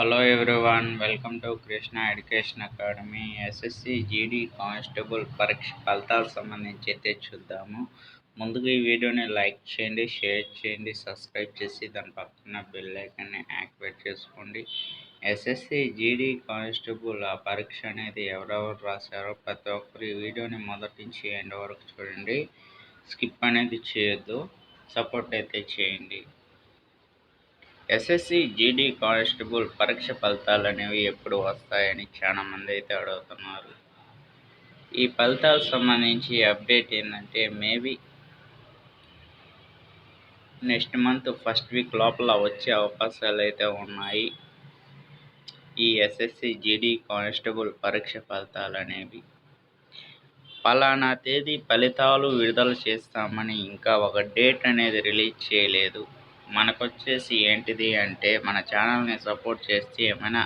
Hello everyone, welcome to Krishna education academy. SSC GD constable పరీక్ష ఫలితాలకు సంబంధించి అయితే చూద్దాము. ముందుగా ఈ వీడియోని లైక్ చేయండి, షేర్ చేయండి, సబ్స్క్రైబ్ చేసి దాని పక్కన బెల్ ఐకాన్ని యాక్టివేట్ చేసుకోండి. ఎస్ఎస్సి జీడీ కానిస్టేబుల్ ఆ పరీక్ష అనేది ఎవరెవరు రాశారో ప్రతి ఒక్కరు ఈ వీడియోని మొదటి నుంచి ఎండ్ వరకు చూడండి. స్కిప్ అనేది చేయొద్దు, సపోర్ట్ అయితే చేయండి. ఎస్ఎస్సి జీడీ కానిస్టేబుల్ పరీక్ష ఫలితాలు అనేవి ఎప్పుడు వస్తాయని చాలామంది అయితే అడుగుతున్నారు. ఈ ఫలితాలకు సంబంధించి అప్డేట్ ఏంటంటే maybe next month first week లోపల వచ్చే అవకాశాలు అయితే ఉన్నాయి. ఈ ఎస్ఎస్సి జీడీ కానిస్టేబుల్ పరీక్ష ఫలితాలు అనేవి పలానా తేదీ ఫలితాలు విడుదల చేస్తామని ఇంకా ఒక డేట్ అనేది రిలీజ్ చేయలేదు. మనకొచ్చేసి ఏంటిది అంటే మన ఛానల్ని సపోర్ట్ చేస్తే ఏమైనా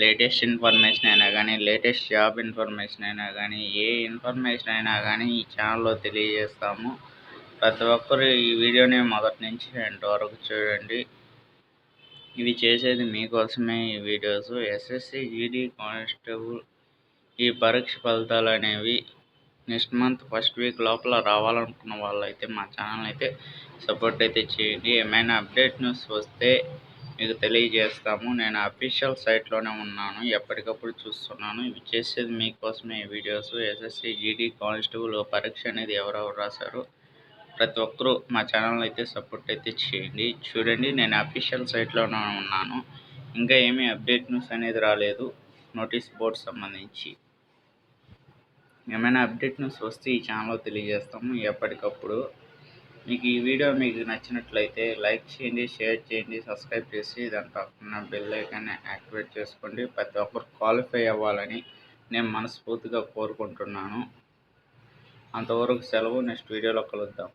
లేటెస్ట్ ఇన్ఫర్మేషన్ అయినా కానీ, లేటెస్ట్ జాబ్ ఇన్ఫర్మేషన్ అయినా కానీ, ఏ ఇన్ఫర్మేషన్ అయినా కానీ ఈ ఛానల్లో తెలియజేస్తాము. ప్రతి ఒక్కరు ఈ వీడియోని మొదటి నుంచి ఎండ్ వరకు చూడండి. ఇవి చేసేది మీకోసమే ఈ వీడియోస్. ఎస్ఎస్సి జీడీ కానిస్టేబుల్ ఈ పరీక్ష ఫలితాలు అనేవి నెక్స్ట్ మంత్ ఫస్ట్ వీక్ లోపల రావాలనుకున్న వాళ్ళు అయితే మా ఛానల్ అయితే సపోర్ట్ అయితే చేయండి. ఏమైనా అప్డేట్ న్యూస్ వస్తే మీకు తెలియజేస్తాము. నేను అఫీషియల్ సైట్లోనే ఉన్నాను, ఎప్పటికప్పుడు చూస్తున్నాను. ఇవి చేసేది మీకోసమే ఈ వీడియోస్. ఎస్ఎస్సి జీడీ కానిస్టేబుల్ పరీక్ష అనేది ఎవరెవరు రాశారు ప్రతి ఒక్కరూ మా ఛానల్ అయితే సపోర్ట్ అయితే చేయండి. చూడండి, నేను అఫీషియల్ సైట్లోనే ఉన్నాను. ఇంకా ఏమీ అప్డేట్ న్యూస్ అనేది రాలేదు నోటీస్ బోర్డ్ సంబంధించి. ఏమైనా అప్డేట్ న్యూస్ వస్తే ఈ ఛానల్లో తెలియజేస్తాము ఎప్పటికప్పుడు. మీకు ఈ వీడియో మీకు నచ్చినట్లయితే లైక్ చేయండి, షేర్ చేయండి, సబ్స్క్రైబ్ చేసి దాని పక్కన బెల్ ఐకాన్ని యాక్టివేట్ చేసుకోండి. ప్రతి ఒక్కరు క్వాలిఫై అవ్వాలని నేను మనస్ఫూర్తిగా కోరుకుంటున్నాను. అంతవరకు సెలవు. నెక్స్ట్ వీడియోలో కలుద్దాం.